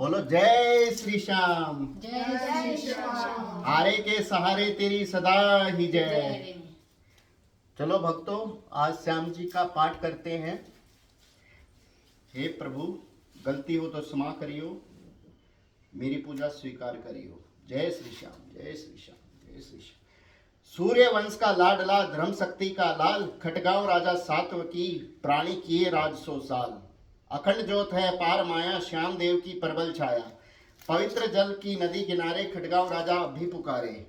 बोलो जय श्री श्याम। जय श्री श्याम। हारे के सहारे तेरी सदा ही जय। जय। चलो भक्तों, आज श्याम जी का पाठ करते हैं। हे प्रभु, गलती हो तो क्षमा करियो, मेरी पूजा स्वीकार करियो। जय श्री श्याम, जय श्री श्याम, जय श्री श्याम। सूर्य वंश का लाडला, धर्म शक्ति का लाल, खटगांव राजा सातवकी, प्राणी किए राज 100 साल। अखंड ज्योत है पार माया, श्याम देव की प्रबल छाया। पवित्र जल की नदी किनारे, खटगांव राजा अब भी पुकारे।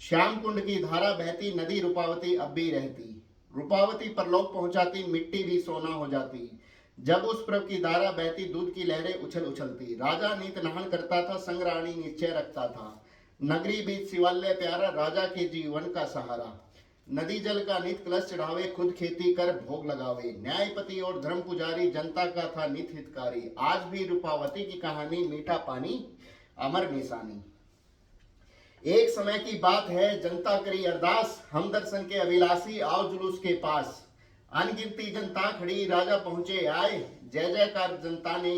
श्याम कुंड की धारा बहती, नदी रूपावती अब भी रहती। रूपावती परलोक पहुंचाती, मिट्टी भी सोना हो जाती। जब उस प्रभ की धारा बहती, दूध की लहरें उछल उछलती। राजा नित नहन करता था, संग रानी निश्चय रखता था। नगरी बीच शिवालय प्यारा, राजा के जीवन का सहारा। नदी जल का नित कलश चढ़ावे, खुद खेती कर भोग लगावे। न्यायपति और धर्म पुजारी, जनता का था नित हितकारी। आज भी रूपावती की कहानी, मीठा पानी अमर निशानी। एक समय की बात है, जनता करी अरदास, हम दर्शन के अभिलाषी, आओ जुलूस के पास। अनगिनती जनता खड़ी, राजा पहुंचे आए। जय जयकार जनता ने,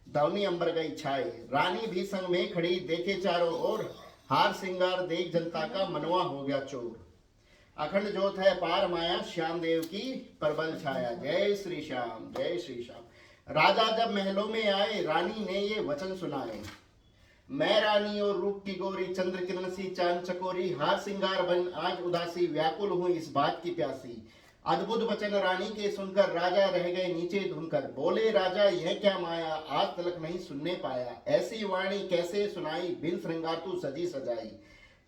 धवनी अंबर गई छाए। रानी भी संग में खड़ी, देखे चारों ओर, हार श्रृंगार देख जनता का मनवा हो गया चोर। अखंड ज्योत है पार माया, श्याम देव की प्रबल छाया। जय श्री श्याम, जय श्री श्याम। राजा जब महलों में आए, रानी ने ये वचन सुनाए। मैं रानी और रूप की गोरी, चंद्र किरण सी चांद चकोरी। हार श्रृंगार बन आज उदासी, व्याकुल हूं इस बात की प्यासी। अद्भुत वचन रानी के सुनकर, राजा रह गए नीचे धुनकर। बोले राजा यह क्या माया, आज तलक नहीं सुनने पाया। ऐसी वाणी कैसे सुनाई, बिन श्रृंगार तू सजी सजाई।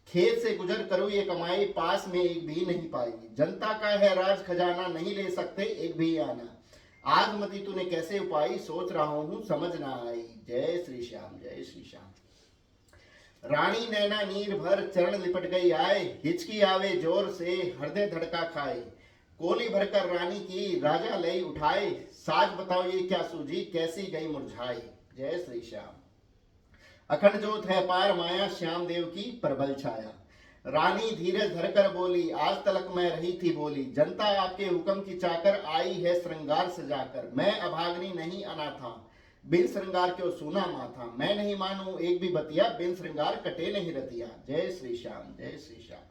खेत से गुजर करूं ये कमाई, पास में एक भी नहीं पाई। जनता का है राज खजाना, नहीं ले सकते एक भी आना। आज मती तूने कैसे उपाई, सोच रहा हूं समझ ना आई। जय श्री श्याम, जय श्री श्याम। रानी नैना नीर भर, चरण लिपट गई आए। हिचकी आवे जोर से, हृदय धड़का खाए। कोली भरकर रानी की, राजा लई उठाए। साज बताओ ये क्या सूझी, कैसी गई मुरझाई। जय श्री श्याम। अखंड ज्योत है पार माया, श्याम देव की प्रबल छाया। रानी धीरज धरकर बोली, आज तलक मैं रही थी बोली। जनता आपके हुक्म की चाकर, आई है श्रृंगार सजाकर। मैं अभाग्नि नहीं अनाथा, बिन श्रृंगार क्यों सूना माथा। मैं नहीं मानू एक भी बतिया, बिन श्रृंगार कटे नहीं रतिया। जय श्री श्याम, जय श्री श्याम।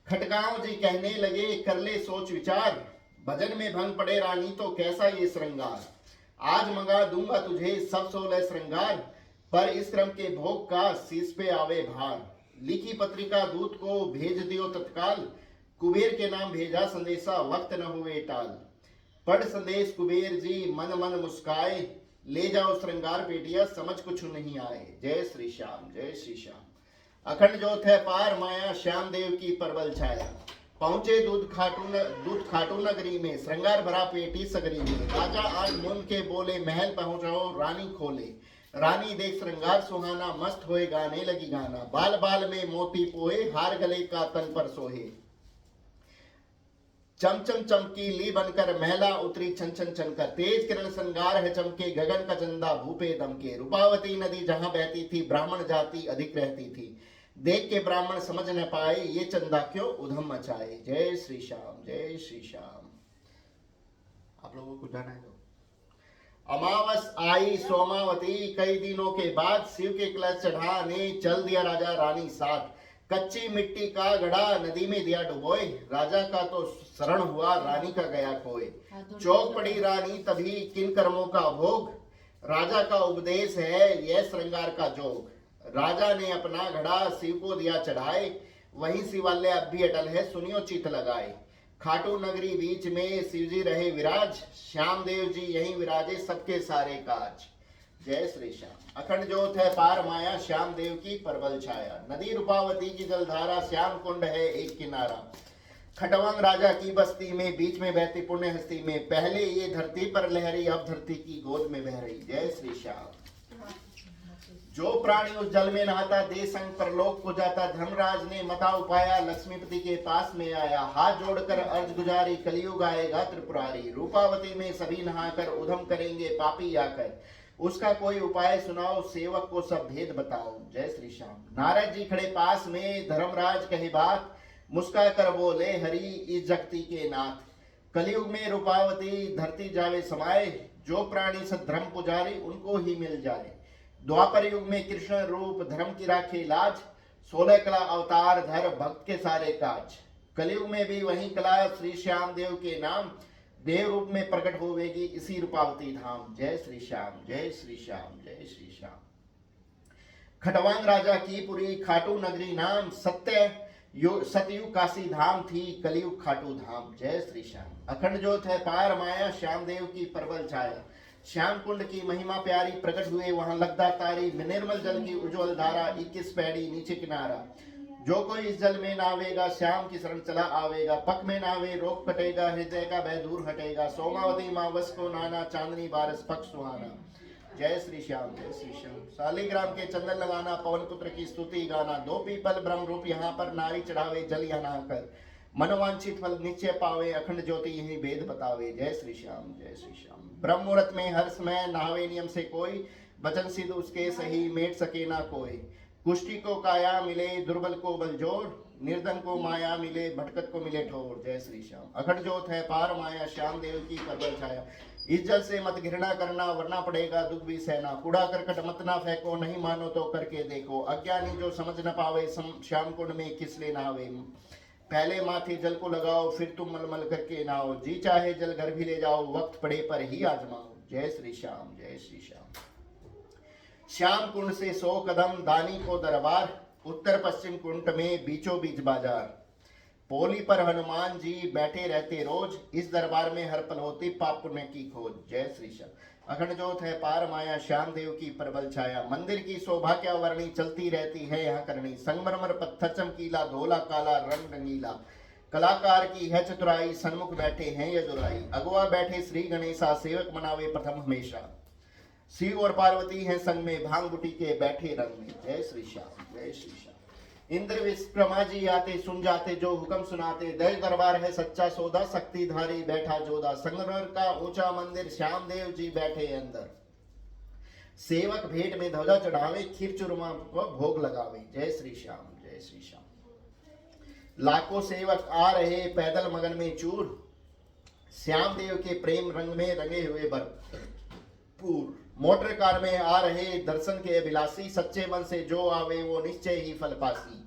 खटगांव जी कहने लगे, कर ले सोच विचार। भजन में भंग पड़े रानी, तो कैसा ये श्रृंगार। आज मंगा दूंगा तुझे सब 16 श्रृंगार, पर इस क्रम के भोग का शीश पे आवे भार। लिखी पत्रिका दूत को भेज दियो तत्काल, कुबेर के नाम भेजा संदेशा, वक्त न हुए टाल। पढ़ संदेश कुबेर जी, मन मन मुस्काए। ले जाओ श्रृंगार पेटिया, समझ कुछ नहीं आए। जय श्री श्याम, जय श्री श्याम। अखंड ज्योत है पार माया, श्याम देव की प्रबल छाया। पहुंचे दूध खाटू नगरी में, श्रृंगार भरा पेटी सगरी में। राजा आज मुन के बोले, महल पहुंचाओ रानी खोले। रानी देख श्रृंगार सुहाना, मस्त होए गाने लगी गाना। बाल बाल में मोती पोए, हार गले का तन पर सोहे। चमचम चमकी ली बनकर, महला उतरी छन छन छन कर। तेज किरण श्रृंगार है चमके, गगन का चंदा भूपे दमके। रूपावती नदी जहां बहती थी, ब्राह्मण जाति अधिक रहती थी। देख के ब्राह्मण समझ न पाए, ये चंदा क्यों उधम मचाए। जय श्री श्याम, जय श्री श्याम। आप लोगों को जाना है तो अमावस आई सोमावती, कई दिनों के बाद शिव के कलश चढ़ाने चल दिया राजा रानी साथ। कच्ची मिट्टी का घड़ा नदी में दिया डुबोए, राजा का तो शरण हुआ, रानी का गया खोए। चौक पड़ी रानी तभी, किन कर्मों का भोग। राजा का उपदेश है यह श्रृंगार का जोग। राजा ने अपना घड़ा शिव को दिया चढ़ाए, वही शिवालय अब भी अटल है, सुनियो चित लगाए। खाटू नगरी बीच में शिवजी रहे विराज, श्याम देव जी यहीं विराजे, सबके सारे काज। जय श्री श्याम। अखंड ज्योत है पार माया, श्याम देव की प्रबल छाया। नदी रूपावती की जलधारा, श्याम कुंड है एक किनारा। खटवंग राजा की बस्ती में, बीच में बहती पुण्य हस्ती में। पहले ये धरती पर लहरी, अब धरती की गोद में बह रही। जय श्री श्याम। जो प्राणी उस जल में नहाता, दे संग परलोक को जाता। धर्मराज ने मता उपाया, लक्ष्मीपति के पास में आया। हाथ जोड़कर अर्ज गुजारी, कलयुग आएगा त्रिपुरारी। रूपावती में सभी नहाकर, उधम करेंगे पापी आकर। उसका कोई उपाय सुनाओ, सेवक को सब भेद बताओ। जय श्री श्याम। नारद जी खड़े पास में, धर्मराज कहे बात। मुस्का कर बोले, हरि इस जगती के नाथ। कलयुग में रूपावती धरती जावे समाए। जो प्राणी सद्धर्म पुजारी, उनको ही मिल जाए। द्वापर युग में कृष्ण रूप धर्म की राखे लाज, 16 कला अवतार धर भक्त के सारे काज। कलयुग में भी वही कला श्री श्याम देव के नाम, देव रूप में प्रकट होवेगी इसी रूपावती धाम। जय श्री श्याम, जय श्री श्याम, जय श्री श्याम। खटवांग राजा की पुरी खाटू नगरी नाम, सतयुग काशी धाम थी कलयुग खाटू धाम। जय श्री श्याम। अखंड ज्योत है पार माया, श्याम देव की प्रबल छाया। श्याम कुंड की महिमा प्यारी, प्रकट हुए वहां लगदा तारी। निर्मल जल की उज्ज्वल धारा, 21 पैड़ी नीचे किनारा। जो कोई इस जल में नावेगा, श्याम की शरण चला आवेगा। पक में नावे रोग कटेगा, हृदय का भय दूर हटेगा। सोमावती माँ वस को नाना, चांदनी बारस पक सुहाना। जय श्री श्याम, जय श्री श्याम। शालिग्राम के चंदन लगाना, पवन पुत्र की स्तुति गाना। 2 पीपल ब्रह्म रूप यहाँ पर, नारी चढ़ावे जल यहाँ नहाकर। मनोवांछित फल निश्चय पावे, अखंड ज्योति यही वेद बतावे। जय श्री श्याम, जय श्री श्याम। ब्रह्म मुहूर्त में हर समय नहावे नियम से कोई, वचन सिद्ध उसके सही मेट सके ना कोई। कुष्ठी को काया मिले, दुर्बल को बल जोड़। निर्धन को माया मिले, भटकत को मिले ठोर। जय श्री श्याम। अखंड ज्योत है पार माया, श्याम देव की प्रबल छाया। इस जल से मत घृणा करना, वरना पड़ेगा दुख भी सहना। कूड़ा करकट मत ना फेंको, नहीं मानो तो करके देखो। अज्ञानी जो समझ न पावे, श्याम कुंड में किस ले नहावे। पहले माथे जल को लगाओ, फिर तुम मलमल करके नहाओ। जी चाहे जल घर भी ले जाओ, वक्त पड़े पर ही आजमाओ। जय श्री श्याम, जय श्री श्याम। श्याम कुंड से 100 कदम, दानी को दरबार। उत्तर पश्चिम कुंड में बीचों बीच बाजार। पोली पर हनुमान जी बैठे रहते रोज, इस दरबार में हर पल होती पाप पुण्य की खोज। जय श्री श्याम। अखंड ज्योत है पार माया, श्याम देव की प्रबल छाया। मंदिर की शोभा क्या वर्णी, चलती रहती है यहाँ करनी। संगमरमर पत्थर चमकीला, धोला काला रंग रंगीला। कलाकार की है चतुराई, सन्मुख बैठे हैं ये दुराई। अगुआ बैठे श्री गणेशा, सेवक मनावे प्रथम हमेशा। शिव और पार्वती हैं संग में, भांग बुटी के बैठे रंग में। जय श्री श्याम, जय श्री श्याम। इंद्र विक्रमा जी आते, सुन जाते जो हुक्म सुनाते। दय दरबार है सच्चा सौदा, शक्तिधारी बैठा जोधा। संगमरमर का ऊंचा मंदिर, श्याम देव जी बैठे अंदर। सेवक भेंट में ध्वजा चढ़ावे, खीर चूरमा को भोग लगावे। जय श्री श्याम, जय श्री श्याम। लाखों सेवक आ रहे पैदल मगन में चूर, श्याम देव के प्रेम रंग में रंगे हुए भरपूर। मोटर कार में आ रहे दर्शन के अभिलाषी, सच्चे मन से जो आवे वो निश्चय ही फल पासी।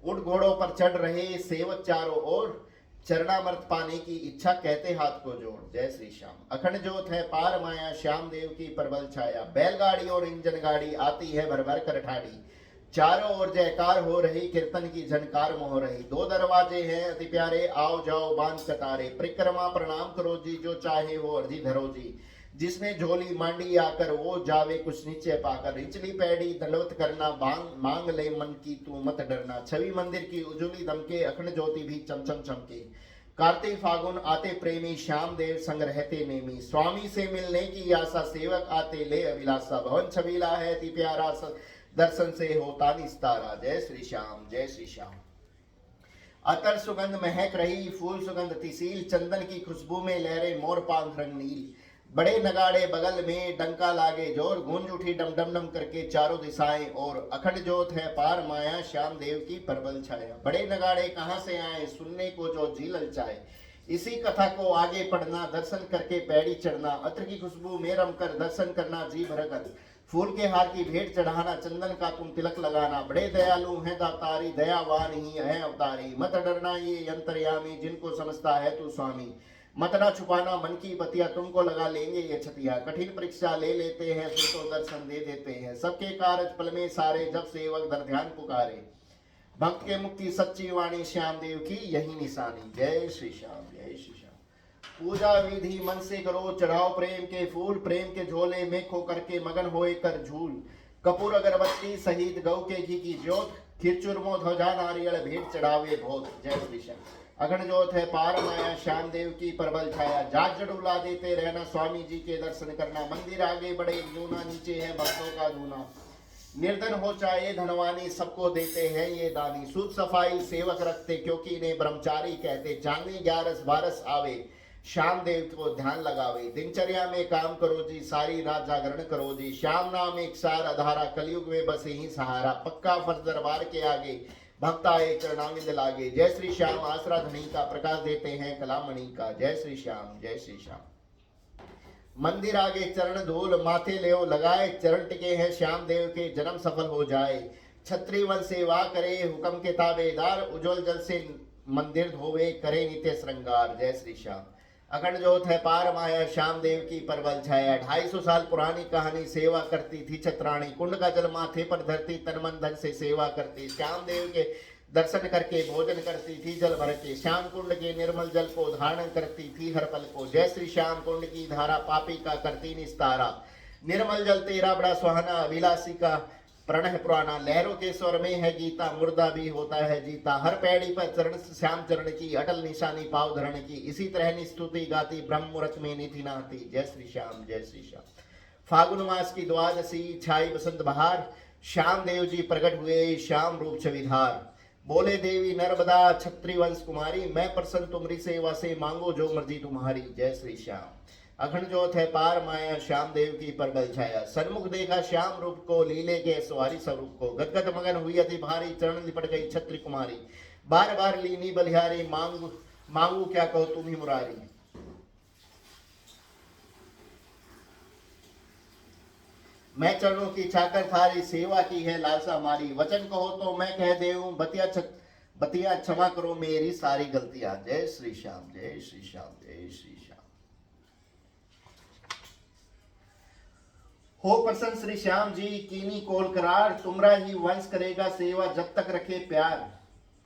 ऊंट घोड़ों पर चढ़ रहे सेवक चारों ओर, चरणामृत पाने की इच्छा कहते हाथ को जोड़। जय श्री श्याम। अखंड ज्योत है पार माया, श्याम देव की प्रबल छाया। बैलगाड़ी और इंजन गाड़ी आती है भर भर कर ठाड़ी। चारों ओर जयकार हो रही, कीर्तन की झनकार मोह रही। 2 दरवाजे हैं अति प्यारे, आओ जाओ बांध कतारे। परिक्रमा प्रणाम करो जी, जो चाहे वो अर्जी धरो जी। जिसने झोली मांडी आकर, वो जावे कुछ नीचे पाकर। निचली पैड़ी दंडवत करना, मांग ले मन की तू मत डरना। छवि मंदिर की उज्जवली दमके, अखंड ज्योति भी चमचम चमके। कार्तिक फागुन आते प्रेमी, श्याम देव संग रहते नेमी। स्वामी से मिलने की आशा, सेवक आते ले अभिलाषा। भवन छबीला है अति प्यारा, दर्शन से होता निस्तारा। जय श्री श्याम, जय श्री श्याम। अतर सुगंध महक रही, फूल सुगंध तिसील। चंदन की खुशबू में लहरे मोर पंख रंग नील। बड़े नगाड़े बगल में डंका लागे जोर, गूंज उठी डम डम डम करके चारों दिशाएं और। अखंड ज्योत है पार माया, श्याम देव की प्रबल छाया। बड़े नगाड़े कहां से आए, सुनने को जो जी ललचाए। इसी कथा को आगे पढ़ना, दर्शन करके पैड़ी चढ़ना। अत्र की खुशबू में रमकर दर्शन करना जी भरकर। फूल के हार की भेंट चढ़ाना, चंदन का तुम तिलक लगाना। बड़े दयालु हैं दातारी, दयावान ही है अवतारी। मत डरना ये अंतर्यामी, जिनको समझता है तू स्वामी। मत ना छुपाना मन की बतिया, तुमको लगा लेंगे ये छतिया। कठिन परीक्षा ले लेते हैं, फिर तो दर्शन दे देते हैं। सबके कारज पल में सारे, जब सेवक दर ध्यान पुकारे। भक्त के मुक्ति सच्ची वाणी, श्याम देव की यही निशानी। जय श्री श्याम, जय श्री श्याम। पूजा विधि मन से करो, चढ़ाओ प्रेम के फूल। प्रेम के झोले में खो करके मगन होए कर झूल। कपूर अगरबत्ती सहित गौ के घी की ज्योत। खीर चूरमो ध्वजा नारियल भेंट चढ़ावे बहुत। जय श्री श्याम। अखंड ज्योत है पार माया, श्याम देव की प्रबल छाया। जाग जड़ूला देते रहना, स्वामी जी के दर्शन करना। मंदिर आगे बड़े जूना, नीचे है भक्तों का धूना। निर्धन हो चाहे धनवानी, सबको देते हैं ये दानी। शुद्ध सफाई सेवक रखते, क्योंकि इन्हें ब्रह्मचारी कहते। चांदनी 11 आवे, श्याम देव को ध्यान लगावे। दिनचर्या में काम करो जी, सारी रात जागरण करो जी। श्याम नाम एक सार आधारा, कलयुग में बस ही सहारा। पक्का फर्ज दरबार के आगे, भक्त आए चरणाविंद लागे। जय श्री श्याम। आसरा धनी का, प्रकाश देते हैं कलामणि का। जय श्री श्याम, जय श्री श्याम। मंदिर आगे चरण धूल माथे लेओ लगाए, चरण टिके हैं श्याम देव के जन्म सफल हो जाए। छत्री वंश सेवा करे हुक्म के ताबेदार, उज्जवल जल से मंदिर धोवे करे नित्य श्रृंगार। जय श्री श्याम। अखंड ज्योत है पार माया श्याम देव की परबल छाया। 250 साल पुरानी कहानी सेवा करती थी छत्राणी, कुंड का जल माथे पर धरती तन मन धन से सेवा करती। श्याम देव के दर्शन करके भोजन करती थी जल भर के, श्याम कुंड के निर्मल जल को धारण करती थी हर पल को। जय श्री श्याम कुंड की धारा पापी का करती निस्तारा, निर्मल जल तेरा बड़ा सुहाना अभिलाषी का प्रण है पुराना। लहरों के स्वर में है गीता मुर्दा भी होता है जीता, हर पैड़ी पर चरण श्याम चरण की अटल निशानी पाव धरण की। इसी तरह निस्तुति गाती ब्रह्म मुहूर्त में निधि नहाती। जय श्री श्याम जय श्री श्याम। फागुन मास की द्वादशी छाई बसंत बहार, श्याम देव जी प्रकट हुए श्याम रूप छविधार। बोले देवी नर्मदा छत्री वंश कुमारी, मैं प्रसन्न तुमरी सेवा से मांगो जो मर्जी तुम्हारी। जय श्री श्याम। अखंड ज्योत है पार माया श्याम देव की परबल छाया, सन्मुख देखा श्याम रूप को लीले के सवारी स्वरूप को। गदगद मगन हुई अति भारी, चरण लिपट गई छत्री कुमारी। बार बार लीनी बलिहारी, मांगू मांगू क्या कहो तुम ही मुरारी। मैं चरणों की चाकर थारी, सेवा की है लालसा हमारी। वचन कहो तो मैं कह देऊं, बतिया क्षमा करो मेरी सारी गलतियां। जय श्री श्याम जय श्री श्याम जय श्री श्याम। हो प्रसन्न श्री श्याम जी कीनी कोल करार, तुमरा ही वंश करेगा सेवा जब तक रखे प्यार।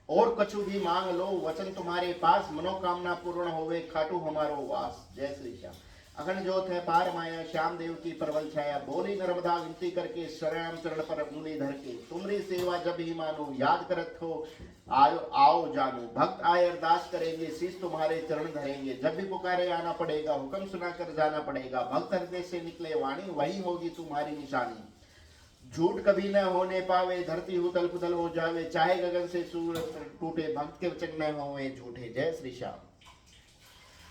और कछु भी मांग लो वचन तुम्हारे पास, मनोकामना पूर्ण होवे खाटू हमारो वास। जय श्री श्याम। अखंड ज्योत है पार माया श्याम देव की परबल छाया, बोली नर्मदा विनती करके शरण चरण पर उंगली धर के। तुमरी सेवा जब ही मानो याद करत हो आओ आओ जानू। भक्त आए अरदास करेंगे शीश तुम्हारे चरण धरेंगे, जब भी पुकारे आना पड़ेगा हुक्म सुनाकर जाना पड़ेगा। भक्त हृदय से निकले वाणी वही होगी तुम्हारी निशानी। झूठ कभी न होने पावे धरती उथल पुथल हो जावे, चाहे गगन से सूरज टूटे भक्त के वचन न होवे झूठे। जय श्री श्याम।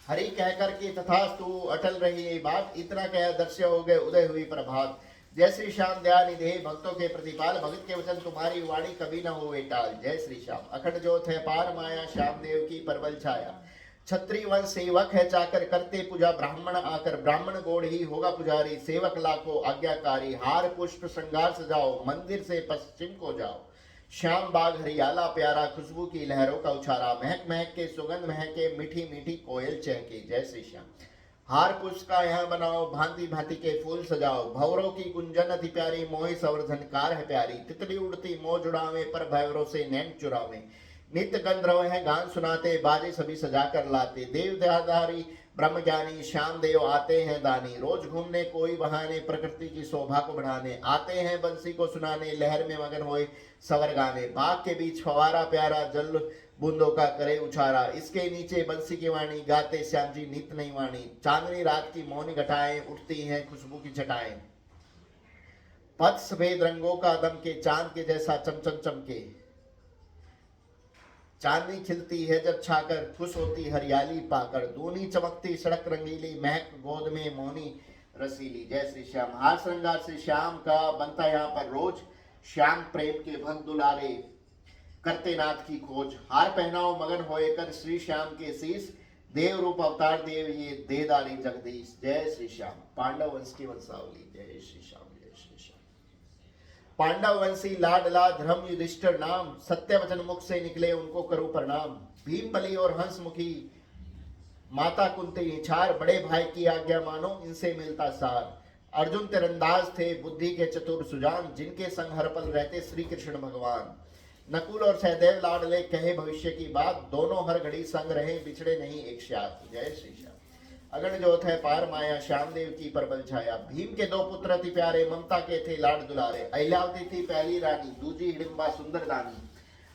हरि कह करके तथास्तु अटल रही ये बात, इतना कह दर्श्य हो गए उदय हुई प्रभात। जय श्री श्याम दया निधे भक्तों के प्रतिपाल, भगत के वचन तुम्हारी वाणी कभी न होवे टाल। जय श्री श्याम। अखंड ज्योत है पार माया श्याम देव की परबल छाया, छत्री वंश सेवक है चाकर करते पूजा ब्राह्मण आकर। ब्राह्मण गोड़ ही होगा पुजारी, सेवक लाखों आज्ञाकारी। हार पुष्प श्रृंगार सजाओ मंदिर से पश्चिम को जाओ। श्याम बाग हरियाला प्यारा, खुशबू की लहरों का उछारा। महक महक के सुगंध महके मीठी मीठी कोयल चहके। जय श्री श्याम। हार पुष्प का यहाँ बनाओ भांति भांति के फूल सजाओ। भंवरों की गुंजन अति प्यारी, मोहि संवर्धन कार है प्यारी। तितली उड़ती मोह जुड़ावे, पर भंवरों से नैन चुरावे। नित्य गंधर्व है गान सुनाते, बाजे सभी सजा कर लाते। देव दयाधारी ब्रह्म ज्ञानी श्याम देव आते हैं दानी। रोज घूमने कोई बहाने, प्रकृति की शोभा को बढ़ाने। आते हैं बंसी को सुनाने, लहर में मगन होए सवर गाने। बाग के बीच फवारा प्यारा, जल बूंदों का करे उछारा। इसके नीचे बंसी की वाणी, गाते श्याम जी नित नई वाणी। चांदनी रात की मौनी घटाएं, उठती हैं खुशबू की छटाएं। पथ सफेद रंगों का दम के, चांद के जैसा चमचम चमके। चांदनी खिलती है जब छाकर, खुश होती हरियाली पाकर। दूनी चमकती सड़क रंगीली, महक गोद में मौनी रसीली। जय श्री श्याम। हार श्रृंगार श्री श्याम का बनता यहाँ पर रोज, श्याम प्रेम के भक्त दुलारे करते नाथ की खोज। हार पहनाओ मगन होए कर श्री श्याम के शीश, देव रूप अवतार देव ये देहदारी जगदीश। जय श्री श्याम। पांडव वंश की वंशावली। जय श्री श्याम जय श्री श्याम। पांडव वंशी लाडला धर्म युधिष्ठिर नाम, सत्य वचन मुख से निकले उनको करो प्रणाम। भीम बलि और हंसमुखी माता कुंती छार, बड़े भाई की आज्ञा मानो इनसे मिलता सार। अर्जुन तिरंदाज थे बुद्धि के चतुर सुजान, जिनके संग हर पल रहते श्री कृष्ण भगवान। नकुल और सहदेव लाडले कहे भविष्य की बात, दोनों हर घड़ी संग रहे बिछड़े नहीं एक साथ। जय श्री श्याम। अगण ज्योत है पार माया श्याम देव की परबल छाया। भीम के दो पुत्र अति प्यारे, ममता के थे लाड दुलारे। अहिल्यावती थी पहली रानी, दूजी हिडिंबा सुंदर दानी।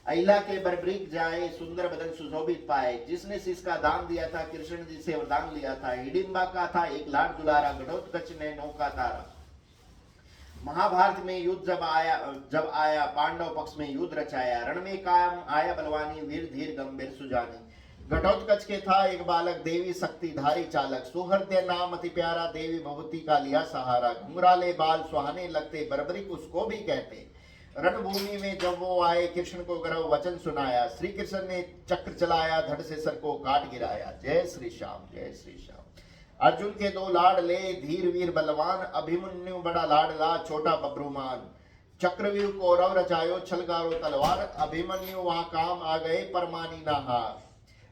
अहिला के बरब्रीक जाए, सुंदर बदन सुशोभित पाए। जिसने शीश का दान दिया था, कृष्ण जी से वरदान लिया था। हिडिंबा का था एक लाड दुलारा, घटोत्कच ने नौका तारा। महाभारत में युद्ध जब आया पांडव पक्ष में युद्ध रचाया। रण में कायम आया बलवानी, वीर धीर गंभीर सुजानी। घटोत्कच के था एक बालक, देवी शक्ति धारी चालक। सुहृदय नाम अति प्यारा, देवी भगवती का लिया सहारा। घुंघराले बाल सुहाने लगते, बर्बरिक उसको भी कहते। रणभूमि में जब वो आए, कृष्ण को गर्व वचन सुनाया। श्री कृष्ण ने चक्र चलाया, धड़ से सर को काट गिराया। जय श्री श्याम जय श्री श्याम। अर्जुन के दो लाडले, धीर वीर बलवान, अभिमन्यु बड़ा लाडला, छोटा बब्रुमान। चक्रव्यूह कौरव रचायो, छलगारो तलवार, अभिमन्यु वहां काम आ गए, परमानी ना हार।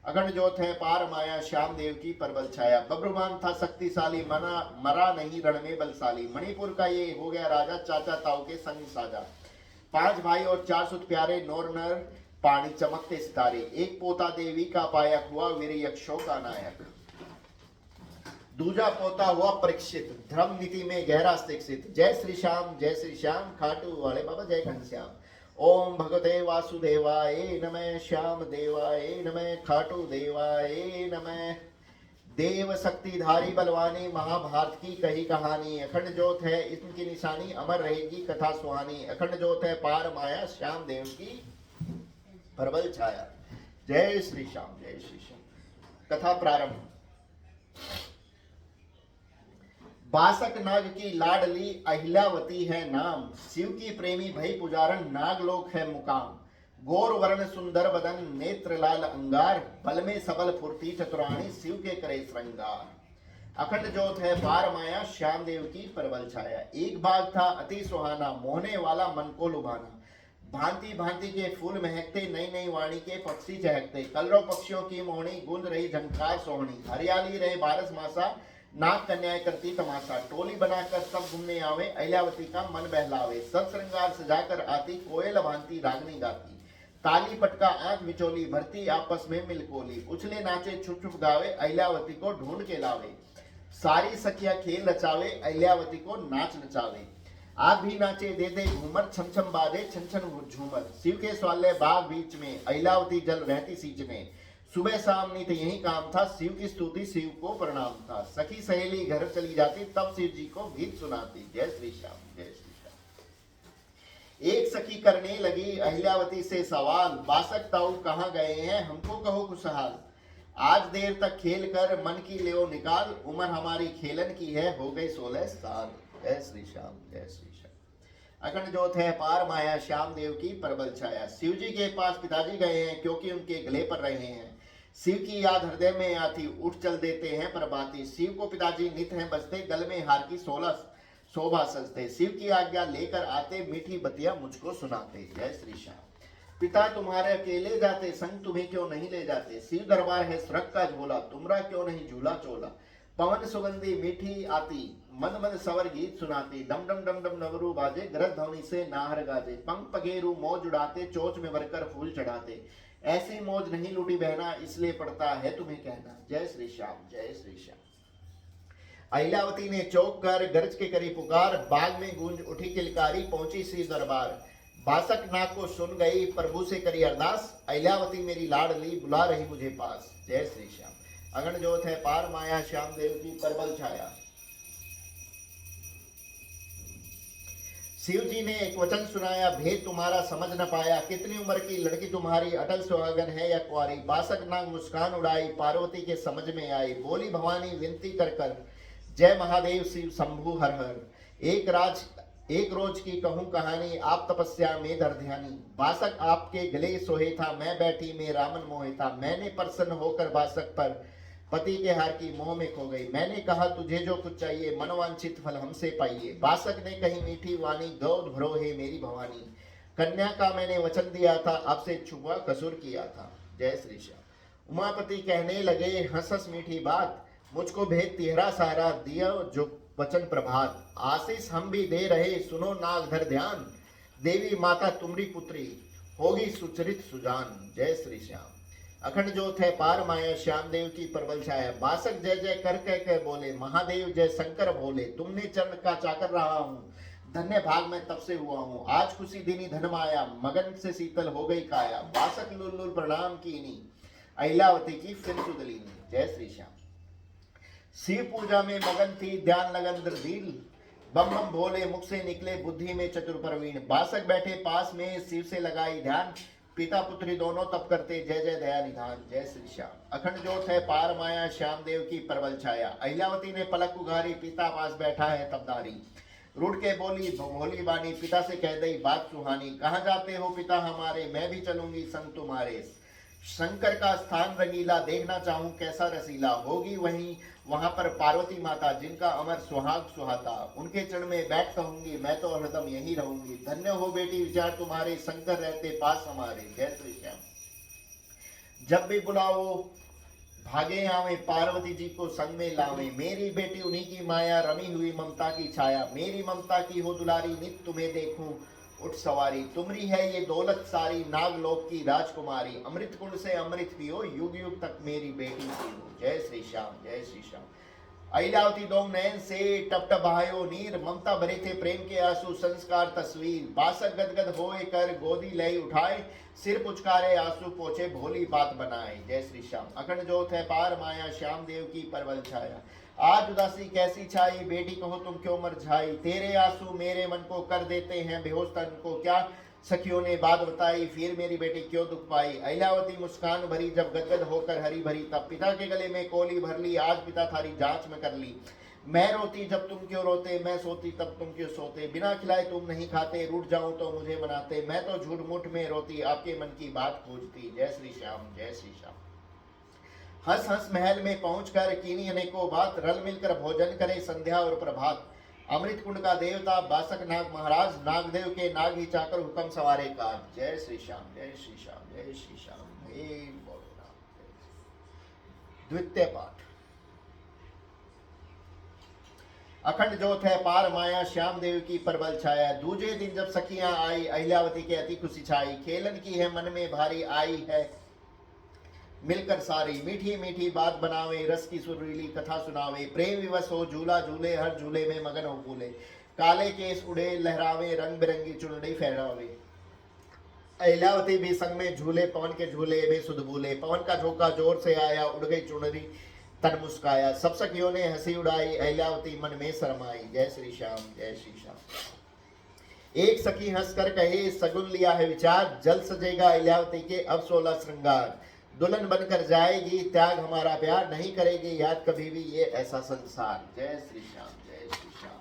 अखंड ज्योत है पार माया, श्याम देव की परबल छाया। बब्रुमान था शक्तिशाली, मरा नहीं रण में बलशाली। मणिपुर का ये हो गया राजा, चाचा ताऊ के संग साजा। 5 भाई और 4 सुत प्यारे, नौर नर पानी चमकते सितारे। एक पोता देवी का पायक हुआ, वीर यक्षों का नायक। दूजा पोता हुआ परीक्षित, धर्म नीति में गहरा शिक्षित। जय श्री श्याम, खाटू वाले बाबा जय घनश्याम। ओम भगवते वासुदेवाय नमः, श्याम देवाय नमः, खाटू देवाय नमः। देव शक्तिधारी बलवानी, महाभारत की कही कहानी। अखंड ज्योत है इनकी निशानी, अमर रहेगी कथा सुहानी। अखंड ज्योत है पार माया, श्याम देव की परबल छाया। जय श्री श्याम, जय श्री श्याम। कथा प्रारंभ। बासक नाग की लाडली अहिल्यावती है नाम, शिव की प्रेमी भई पुजारन, नागलोक है मुकाम। गौर वर्ण सुंदर बदन, नेत्र लाल अंगार, बल में सबल फुर्ती चतुराणी, शिव के करे श्रृंगार। अखंड ज्योत है पार माया, श्याम देव की परबल छाया। एक बाग था अति सुहाना, मोहने वाला मन को लुभाना। भांति भांति के फूल महकते, नई नई वाणी के पक्षी चहकते। कलरव पक्षियों की मोहनी, गूंज रही झंकार सोहनी। हरियाली रहे बारस मासा, नाग कन्याएं करती तमाशा। टोली बनाकर सब घूमने आवे, अहिल्यावती का मन बहलावे। सब श्रृंगार सजाकर आती, कोयल भांति रागनी गाती। ताली पटका आंख बिचोली, भरती आपस में मिलकोली। उछले नाचे छुप छुप गावे, अहिल्यावती को ढूंढ के लावे। सारी सखिया खेल रचावे, अहिल्यावती को नाच नचावे। आप भी नाचे दे दे घूमर, छम छम बाजे छन छन झूमर। शिव के स्वाले बाग बीच में, अहिल्यावती जल रहती सींचने। सुबह शाम नित यही काम था, शिव की स्तुति शिव को प्रणाम था। सखी सहेली घर चली जाती, तब शिव जी को गीत सुनाती। जय श्री श्याम, जय श्री श्याम। एक सखी करने लगी अहिल्यावती से सवाल, बासक ताऊ कहाँ गए हैं, हमको कहो खुशहाल। आज देर तक खेल कर मन की लेओ निकाल, उम्र हमारी खेलन की है, हो गई 16 साल। जय श्री श्याम, जय श्री श्याम। अखंड ज्योत है पार माया, श्याम देव की परबल छाया। शिव जी के पास पिताजी गए हैं, क्योंकि उनके गले पर रहे हैं। शिव की याद हृदय में आती, उठ चल देते हैं प्रभाती। शिव को पिताजी नित हैं बजते, गल में हार की 16 शोभा सजते। शिव की आज्ञा लेकर आते, मीठी बतिया मुझको सुनाते। जय श्री श्याम। पिता तुम्हारे अकेले जाते, संग तुम्हें क्यों नहीं ले जाते। शिव दरबार है स्वर्ग का झोला, तुमरा क्यों नहीं झूला चोला। पवन सुगंधी मीठी आती, मन मन सवर गीत सुनाती। डम डम डम डम नवरू बाजे, गरज ध्वनि से नाहर गाजे। पंख पगेरू मौज उड़ाते, चोच में भरकर फूल चढ़ाते। ऐसी मौज नहीं लूटी बहना, इसलिए पड़ता है तुम्हें कहना। जय श्री श्याम, जय श्री श्याम। अहिल्यावती ने चौक कर गरज के करी पुकार, बाग में गूंज उठी किलकारी, पहुंची श्री दरबार। बासक नाग को सुन गई, प्रभु से करी अरदास, अहिल्यावती मेरी लाडली बुला रही मुझे पास। जय श्री श्याम। अगन ज्योत है पार माया, श्याम देव की परबल छाया। शिव जी ने एक वचन सुनाया, भेद तुम्हारा समझ न पाया। कितनी उम्र की लड़की तुम्हारी, अटल सुहागन है या कुंवारी। बासक नाग मुस्कान उड़ाई, पार्वती के समझ में आई। बोली भवानी विनती कर कर, जय महादेव शिव शंभु हर हर। एक रोज की कहूँ कहानी, आप तपस्या में धर ध्यानी। बासक आपके गले सोहे था, मैं बैठी में रामन मोहे था। मैंने प्रसन्न होकर बासक पर पति के हार की मोह में खो गई। मैंने कहा तुझे जो कुछ चाहिए, मनवांछित फल हमसे पाइए। बासक ने कही मीठी वाणी, गौद भरो हे मेरी भवानी। कन्या का मैंने वचन दिया था, आपसे छुपा कसूर किया था। जय श्री श्याम। उमापति कहने लगे हंस हंस मीठी बात, मुझको भेद तिहरा सारा, दिया जो वचन प्रभात। आशीष हम भी दे रहे, सुनो नाग धर ध्यान। देवी माता तुम्हारी पुत्री, होगी सुचरित सुजान। जय श्री श्याम। अखंड ज्योत है पार माया, श्याम देव की परबल छाया। बासक जय जय कर कह बोले, महादेव जय शंकर भोले। तुमने चरण का चाकर रहा हूँ, धन्य भाग में तब से हुआ हूँ। आज खुशी दिनी धन माया, मगन से शीतल हो गई काया। बासक लुल लुल प्रणाम कीनी, अहिल्यावती की फिर सुदलीनी। जय श्री श्याम। शिव पूजा में मगन थी, ध्यान लगन दिल। बम बम भोले मुख से निकले, बुद्धि में चतुर प्रवीण। बासक बैठे पास में, शिव से लगाई ध्यान। पिता पुत्री दोनों तप करते, जय जय दया निधान। जय श्री श्याम। अखंड ज्योत है पार माया, श्याम देव की परबल छाया। अहिल्यावती ने पलक उघारी, पिता पास बैठा है तबदारी। रूठ के बोली भोली बानी, पिता से कह दई बात सुहानी। कहाँ जाते हो पिता हमारे, मैं भी चलूंगी संग तुम्हारे। शंकर का स्थान रंगीला, देखना चाहूं कैसा रसीला। होगी वहीं वहां पर पार्वती माता, जिनका अमर सुहाग सुहाता। उनके चरण में बैठ कहूंगी, मैं तो हरदम यहीं रहूंगी। धन्य हो बेटी विचार तुम्हारे, शंकर रहते पास हमारे। जय श्री श्याम। जब भी बुलाओ भागे आवे, पार्वती जी को संग में लावे। मेरी बेटी उन्हीं की माया, रमी हुई ममता की छाया। मेरी ममता की हो दुलारी, नित तुम्हें देखूं उठ सवारी। तुमरी है ये दौलत सारी, नागलोक की राजकुमारी। अमृत कुंड से अमृत पियो, युग युग तक मेरी बेटी जियो। जय श्री श्याम, जय श्री श्याम। अहिलावती दोम नयन से टप टप बहायो नीर, ममता भरे थे प्रेम के आंसू, संस्कार तस्वीर। बासक गदगद होए कर गोदी लई उठाए, सिर पुचकारे आंसू पोछे भोली बात बनाए। जय श्री श्याम। अखंड ज्योत है पार माया, श्याम देव की परवल छाया। आज उदासी कैसी छाई, बेटी कहो तुम क्यों मरझाई। तेरे आंसू मेरे मन को कर देते हैं बेहोश तन को। क्या सखियों ने बात बताई, फिर मेरी बेटी क्यों दुख पाई। अहिलावती मुस्कान भरी जब गदगद होकर हरी भरी, तब पिता के गले में कोली भर ली। आज पिता थारी जांच में कर ली। मैं रोती जब तुम क्यों रोते, मैं सोती तब तुम क्यों सोते। बिना खिलाए तुम नहीं खाते, रूठ जाऊं तो मुझे मनाते। मैं तो झूठ मूठ में रोती, आपके मन की बात खोजती। जय श्री श्याम, जय श्री श्याम। हंस हंस महल में पहुंचकर कीनी अनेकों बात, रल मिलकर भोजन करे संध्या और प्रभात। अमृत कुंड का देवता बासक नाग महाराज, नागदेव के नाग ही चाकर हुक्म सवारे काज। जय श्री श्याम, जय श्री श्याम, जय श्री श्याम। हे भोलेनाथ। द्वितीय पाठ। अखंड ज्योत है पार माया, श्याम देव की परबल छाया। दूजे दिन जब सखियां आई, अहिल्यावती के अति खुशी छाई। खेलन की है मन में भारी, आई है मिलकर सारी। मीठी मीठी बात बनावे, रस की सुरीली कथा सुनावे। प्रेम विवश हो झूला झूले, हर झूले में मगन हो फूले। काले केस उड़े लहरावे, रंग बिरंगी चुनरी फहरावे। अहिल्यावती भी संग में झूले, पवन के झूले में सुध भूले। पवन का झोंका जोर से आया, उड़ गई चुनरी तन मुस्काया। सब सखियों ने हंसी उड़ाई, अहिल्यावती मन में शरमाई। जय श्री श्याम, जय श्री श्याम। एक सखी हंसकर कहे, सगुन लिया है विचार। जल सजेगा अहिल्यावती के अब 16 श्रृंगार। दुल्हन बनकर जाएगी, त्याग हमारा प्यार। नहीं करेगी याद कभी भी ये ऐसा संसार। जय श्री श्याम, जय श्री श्याम।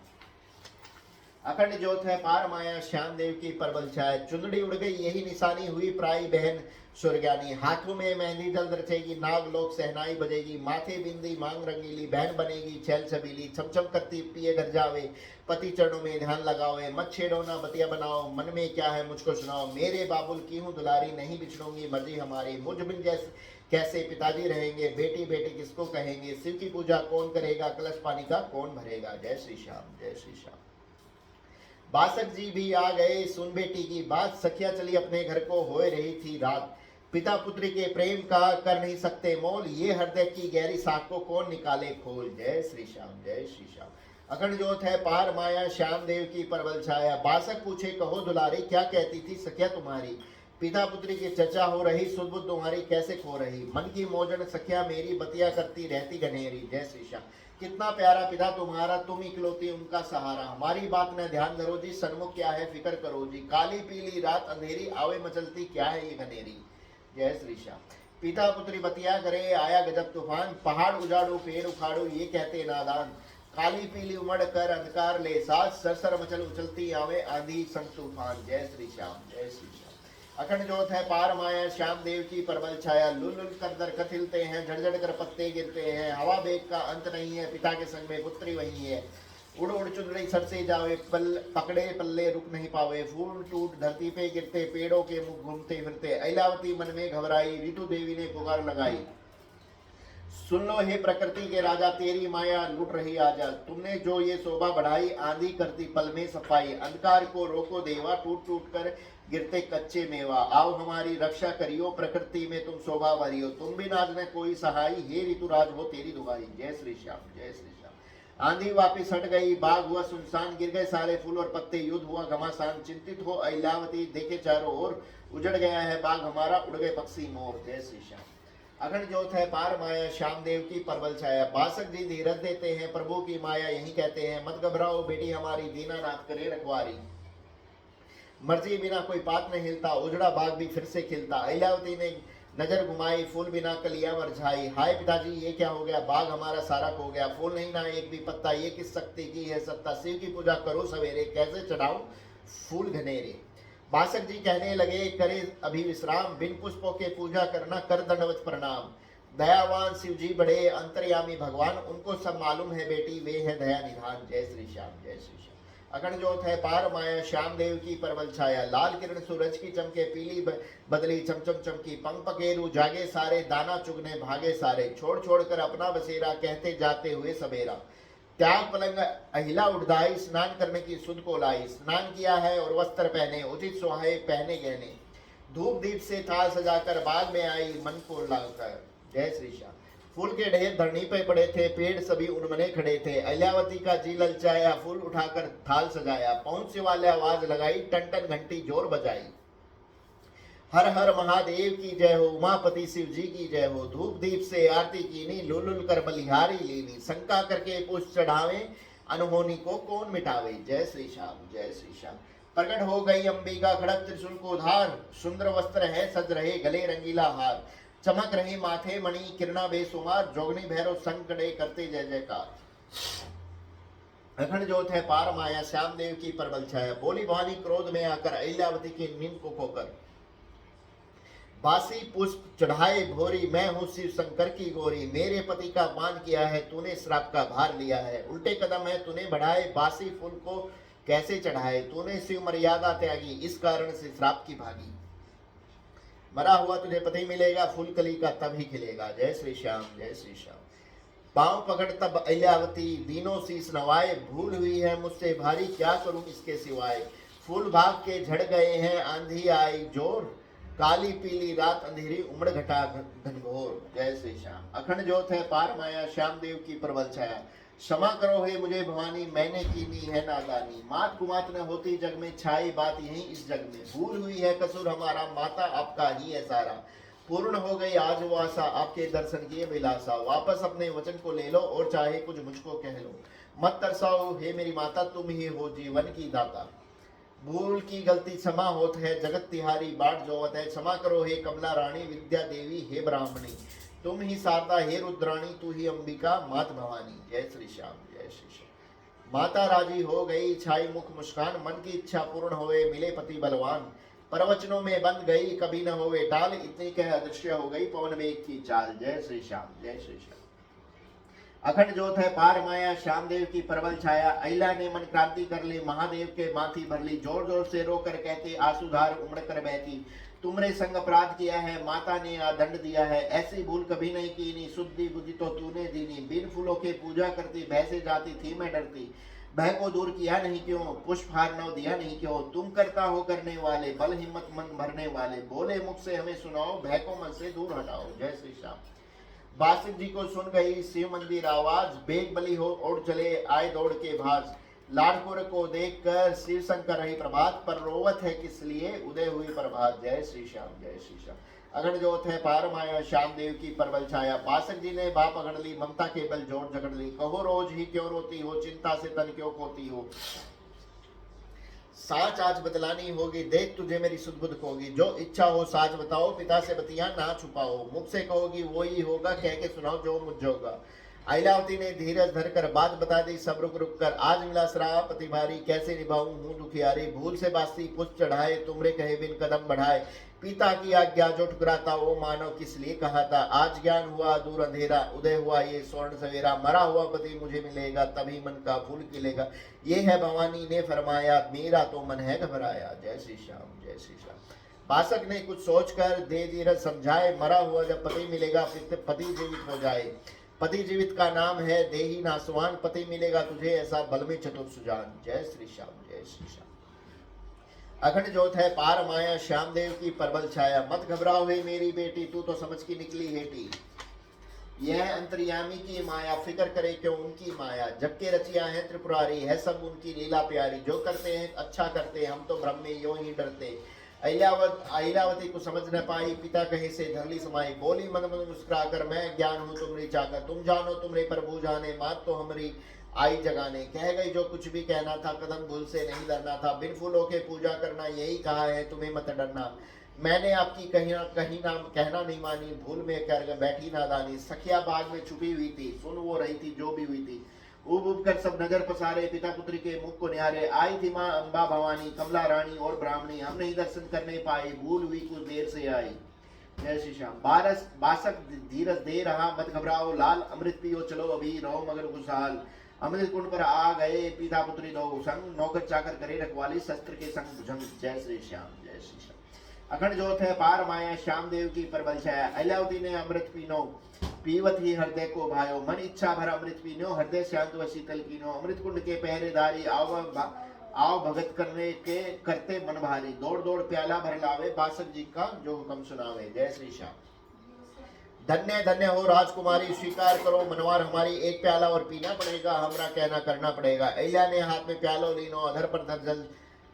अखंड ज्योत है पार माया, श्याम देव की परबल छाया। चुंदड़ी उड़ गई यही निशानी, हुई प्राई बहन स्वर्गानी। हाथों में मेहंदी जल्द रचेगी, नागलोक सहनाई बजेगी। माथे बिंदी मांग रंगीली, बहन बनेगी छैल छबीली। छमछम करती पिए घर जावे, पति चरणों में ध्यान लगावे। मत छेड़ो ना बतिया बनाओ, मन में क्या है मुझको सुनाओ। मेरे बाबुल की हूँ दुलारी, नहीं बिछड़ूंगी मर्जी हमारी। मुझ बिन जैसे कैसे पिताजी रहेंगे, बेटी बेटी किसको कहेंगे। शिव की पूजा कौन करेगा, कलश पानी का कौन भरेगा। जय श्री श्याम, जय श्री श्याम। बासक जी भी आ गए, सुन बेटी की बात। सखिया चली अपने घर को, होए रही थी रात। पिता पुत्री के प्रेम का कर नहीं सकते मोल, ये हृदय की गहरी साख को कौन निकाले खोल। जय श्री श्याम, जय श्री श्याम। अखंड ज्योत है पार माया, श्याम देव की परबल छाया। बासक पूछे कहो दुलारी, क्या कहती थी सखिया तुम्हारी। पिता पुत्री की चर्चा हो रही, सुध बुध तुम्हारी कैसे खो रही। मन की मोजन सखिया मेरी, बतिया करती रहती घनेरी। जय श्री श्याम। कितना प्यारा पिता तुम्हारा, तुम इकलौती उनका सहारा। हमारी बात न ध्यान धरो जी, सन्मुख क्या है फिक्र करो जी। काली पीली रात अंधेरी, आवे मचलती क्या है ये घनेरी। जय श्री श्याम। पिता पुत्री बतिया करे, आया गजब तूफान। पहाड़ उजाड़ो पेड़ उखाड़ो, ये कहते नादान। काली पीली उमड़ कर अंधकार ले साथ, सरसर मचल उचलती आवे आंधी संग तूफान। जय श्री श्याम, जय श्री श्याम। अखंड ज्योत है पार माया, श्याम देव की परबल छाया। लुल लुल कर दर कथिलते हैं, झड़झड़ कर पत्ते गिरते हैं। हवा बेग का अंत नहीं है, पिता के संग में पुत्री वही है। उड़ उड़ चुनरी सर से जावे, पकड़े पल्ले रुक नहीं पावे। फूल टूट धरती पे गिरते, पेड़ों के मुख घूमते फिरते। अहिलावती मन में घबराई, ऋतु देवी ने पुकार लगाई। सुन लो हे प्रकृति के राजा, तेरी माया लूट रही आजा। तुमने जो ये शोभा बढ़ाई, आंधी करती पल में सफाई। अंधकार को रोको देवा, टूट टूट कर गिरते कच्चे मेवा। आओ हमारी रक्षा करियो, प्रकृति में तुम शोभा भरियो। तुम भी नाज न कोई सहाय, हे ऋतुराज हो तेरी दुहाई। जय श्री श्याम, जय श्री श्याम। आंधी वापिस हट गई, बाग हुआ सुनसान। गिर गए सारे फूल और पत्ते, युद्ध हुआ घमासान। चिंतित हो अहिलावती देखे चारों ओर, उजड़ गया है बाग हमारा, उड़ गए पक्षी मोर। जय श्री श्याम। अखंड ज्योत है पार माया, श्याम देव की परबल छाया। बासक जी धीरज देते हैं, प्रभु की माया यही कहते हैं। मत घबराओ बेटी हमारी, दीनानाथ करे रखवारी। मर्जी बिना कोई पात नहीं हिलता, उजड़ा बाग भी फिर से खिलता। अहिलावती ने नजर घुमाई, फूल बिना कलियां मरझाई। हाय पिताजी ये क्या हो गया, बाग हमारा सारा खो गया। फूल नहीं ना एक भी पत्ता, ये किस शक्ति की है सत्ता। शिव की पूजा करो सवेरे, कैसे चढ़ाऊं फूल घनेरे। बासक जी कहने लगे, करे अभी विश्राम, बिन पुष्पों के पूजा करना, कर दंडवत प्रणाम। दयावान शिव जी बड़े अंतर्यामी भगवान, उनको सब मालूम है बेटी, वे है दया निधान। जय श्री श्याम, जय श्री श्याम। अखंड ज्योत है पार माया, श्याम देव की परवल छाया, लाल किरण सूरज की चमके, पीली बदली चमचम चमकी, पंख पकेरु जागे सारे, दाना चुगने भागे सारे, छोड़ छोड़ कर अपना बसेरा, कहते जाते हुए सवेरा। त्याग पलंग अहिला उठदाई, स्नान करने की सुध को लाई, स्नान किया है और वस्त्र पहने, उचित सुहाए पहने गहने, धूप दीप से थाल सजाकर बाग में आई, मन को लाकर। जय श्री श्याम। फूल के ढेर धरनी पे पड़े थे, पेड़ सभी उनमने खड़े थे, अल्यावती का जी ललचाया, फूल उठाकर थाल सजाया, पहुंच से वाले आवाज लगाई, टन टन घंटी जोर बजाई। हर हर महादेव की जय हो, उमापति शिव जी की जय हो, धूप दीप से आरती कीनी, लुलुल कर बलिहारी लीनी, शंका करके पुष्प चढ़ावे, अनहोनी को कौन मिटावे। जय श्री श्याम, जय श्री श्याम। प्रकट हो गई अंबिका, खड़ग त्रिशूल को धार, सुंदर वस्त्र है सज रहे, गले रंगीला हार, चमक रही माथे मणि, किरणा बेसुमार, जोगनी भैरव संकटे करते जय जयकार। अखंड ज्योत है पार माया, श्याम देव की परबल छाया, बोली भवानी क्रोध में आकर, अहिल्यावती की नींद को खोकर, बासी पुष्प चढ़ाए भोरी, मैं हूं शिव शंकर की गोरी, मेरे पति का मान किया है तूने, श्राप का भार लिया है, उल्टे कदम है तूने बढ़ाए, बासी फूल को कैसे चढ़ाए, तूने शिव मर्यादा त्यागी, इस कारण से श्राप की भागी। मरा हुआ तुझे पति मिलेगा, फूल कली का तभी खिलेगा। जय श्री श्याम, जय श्री श्याम। पांव पकड़ तब अहिल्यावती, दीनों शीस नवाए, भूल हुई है मुझसे भारी, क्या करूं इसके सिवाय, फूल भाग के झड़ गए हैं, आंधी आई जोर, काली पीली रात अंधेरी, उमड़ घटा घनघोर। जय श्री श्याम। अखंड ज्योत है पार माया, श्याम देव की प्रबल छाया, क्षमा करो हे मुझे भवानी, मैंने कीनी है नादानी, मात कुमात न होती जग में, छाई बात यही इस जग में, भूल हुई है कसूर हमारा, माता आपका ही है सारा, पूर्ण हो गई आज वो आशा, आपके दर्शन की अभिलाषा, वापस अपने वचन को ले लो और चाहे कुछ मुझको कह लो, मत तरसाओ हे मेरी माता, तुम ही हो जीवन की दाता, भूल की गलती क्षमा होत है, जगत तिहारी बाट जोवत है, क्षमा करो हे कमला रानी, विद्या देवी हे ब्राह्मणी, तुम ही शारदा हे रुद्राणी, तू ही अंबिका मात भवानी। जय श्री श्याम, जय श्री श्याम। माता राजी हो गई, छाई मुख मुस्कान, मन की इच्छा पूर्ण होवे, मिले पति बलवान, प्रवचनों में बंद गई, कभी न होवे टाल, इतनी कह अदृश्य हो गई पवन वेग की चाल। जय श्री श्याम, जय श्री श्याम। अखंड ज्योत है पार माया, श्याम देव की प्रबल छाया, अहिला ने मन क्रांति कर ली, महादेव के माथी भर ली, जोर जोर से रो कर कहते आंसुधार उमड़ कर बहती, तुमरे संग अपराध किया है, माता ने दंड दिया है, ऐसी भूल कभी नहीं कीनी, शुद्धि बुद्धि तो तूने दीनी, बिन फूलों के पूजा करती, भय से जाती थी मैं डरती, भय को दूर किया नहीं क्यों, पुष्पहार नव दिया नहीं क्यों, तुम करता हो करने वाले, बल हिम्मत मन भरने वाले, बोले मुख से हमें सुनाओ, भय को मन से दूर हटाओ। जय श्री श्याम। बासिक जी को सुन गई शिव मंदिर आवाज, बेग बली हो और चले आए दौड़ के भाज, लाडपुर को देखकर शिव शंकर रही प्रभात, पर रोवत है किस लिए उदय हुई प्रभात। जय श्री श्याम, जय श्री श्याम। अगण ज्योत है पार माया, श्याम देव की परबल छाया, बासक जी ने बाप अगड़ ली, ममता के बल जोड़ झगड़ ली, कहो रोज ही क्यों रोती हो, चिंता से तन क्यों खोती हो, साच आज बदलानी होगी, देख तुझे मेरी सुध बुध होगी, जो इच्छा हो साच बताओ, पिता से बतिया ना छुपाओ, मुख से कहोगी वो ही होगा, कह के सुनाओ जो मुझ होगा। अहिलावती ने धीरज धरकर बात बता दी, सब रुक रुक कर, आज मिला श्राप पति भारी, कैसे निभाऊं हूं दुखियारी, भूल से बासी पुष्प चढ़ाए, तुमरे कहे बिन कदम बढ़ाए, पिता की आज्ञा जो ठुकराता वो मानव किस लिए कहा था, आज ज्ञान हुआ दूर अंधेरा, उदय हुआ ये स्वर्ण सवेरा, मरा हुआ पति मुझे मिलेगा, तभी मन का फूल खिलेगा, ये है भवानी ने फरमाया, मेरा तो मन है घबराया। जय श्री श्याम, जय श्री श्याम। बासक ने कुछ सोचकर दे धीरज समझाए, मरा हुआ जब पति मिलेगा फिर पति जीवित हो जाए, पति जीवित का नाम है देही नासवान, पति मिलेगा तुझे ऐसा बल में चतुर सुजान। जय श्री श्याम, जय श्री श्याम। अखंड ज्योत है पार माया, श्याम देव की परबल छाया, मत घबराओ हे मेरी बेटी, तू तो समझ की निकली हेटी, यह अंतर्यामी की माया, फिक्र करे क्यों उनकी माया, जग के रचिया है त्रिपुरारी, है सब उनकी लीला प्यारी, जो करते हैं अच्छा करते, हम तो भ्रम में यों ही डरते। अहिलावती को समझ न पाई, पिता कहे से धरली समाई, बोली मन मन मुस्कुरा कर, मैं ज्ञान हूँ तुमरी चाकर, तुम जानो तुमरे प्रभु जाने, मात तो हमारी आई जगाने, कह गई जो कुछ भी कहना था, कदम भूल से नहीं डरना था, बिन फूलों के पूजा करना, यही कहा है तुम्हें मत डरना, मैंने आपकी कहीं नाम कहना नहीं मानी, भूल में कर बैठी नादानी, सखिया बाग में छुपी हुई थी, सुन वो रही थी जो भी हुई थी, उब उब कर सब नजर पसारे, पिता पुत्री के मुख को निहारे। आई थी माँ अम्बा भवानी, कमला रानी और ब्राह्मणी, हम नहीं दर्शन करने पाए, भूल हुई कुछ देर से आई। जय श्री श्याम। बारस बासक धीरज दे रहा, मत घबराओ लाल, अमृत पियो चलो अभी, रहो मगर खुशहाल। अमृत कुंड पर आ गए पिता पुत्री दो संग, नौकर चाकर करे रखवाली, शस्त्र के संग भुजंग। जय श्री श्याम, जय श्री श्याम। अखंड ज्योत है पार माया, श्याम देव की परबल छाया। अल्यावती ने अमृत पीनो, पीवत ही हृदय को भायो, मन इच्छा भर अमृत पीनो, हृदय शांत व शीतल कीनो। अमृत कुंड के पहरेदारी, आओ भगत करने के करते मन भारी, दौड़ दौड़ प्याला भर लावे, बासक जी का जो हुक्म सुनावे। जय श्री श्याम। धन्य धन्य हो राजकुमारी, स्वीकार करो मनवार हमारी, एक प्याला और पीना पड़ेगा, हमरा कहना करना पड़ेगा। अहिल्या ने हाथ में प्यालो लीनो, अधर पर धर जल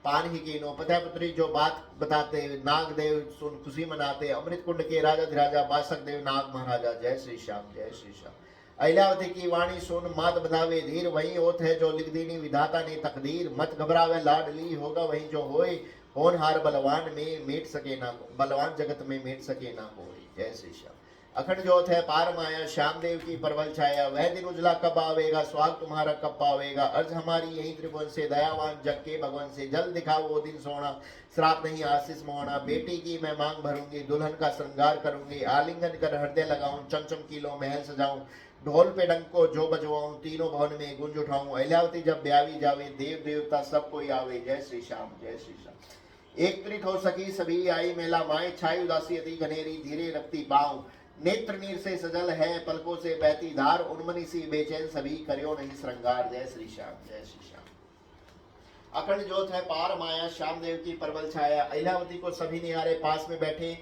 पान ही कीनो। पता पुत्री जो बात बताते, नाग देव सुन खुशी मनाते, अमृत कुंड के राजा धीराजा, बासक देव नाग महाराजा। जय श्री श्याम, जय श्री श्याम। अहिल्यावती की वाणी सुन मात बधावे धीर, वही होत है जो लिख दीनी विधाता ने तकदीर। मत घबरावे लाडली, होगा वही जो होए, होनहार बलवान में मेट सके ना, बलवान जगत में मेट सके ना कोई। जय श्री श्याम। अखंड ज्योत है पार माया, श्याम देव की परवल छाया। वह दिन उजला कब आवेगा, स्वाग तुम्हारा कब पावेगा। अर्ज हमारी यही त्रिभुवन से, दयावान जग के भगवान से। जल दिखा वो दिन सोना, श्राप नहीं आशीष मोहना। बेटी की मैं मांग भरूंगी, दुल्हन का श्रृंगार करूंगी। आलिंगन कर हृदय लगाऊं, चमचम कीलो महल सजाऊं। ढोल पे डंक को जो बजवाऊं, तीनों भवन में गुंज उठाऊं। अहिल्यावती जब ब्यावी जावे, देव देवता सब कोई आवे। जय श्री श्याम, जय श्री श्याम। एक त्रित हो सकी सभी आई मेला, माए छाई उदासी अति घनेरी, धीरे रखती पाऊं। नेत्र नीर से सजल है, पलकों से बहती धार, उन्मनी सी बेचैन सभी, करियो नहीं श्रृंगार। जय श्री श्याम, जय श्री श्याम। अखंड ज्योत है पार माया, श्याम देव की परवल छाया। अहिल्यावती को सभी निहारे, पास में बैठे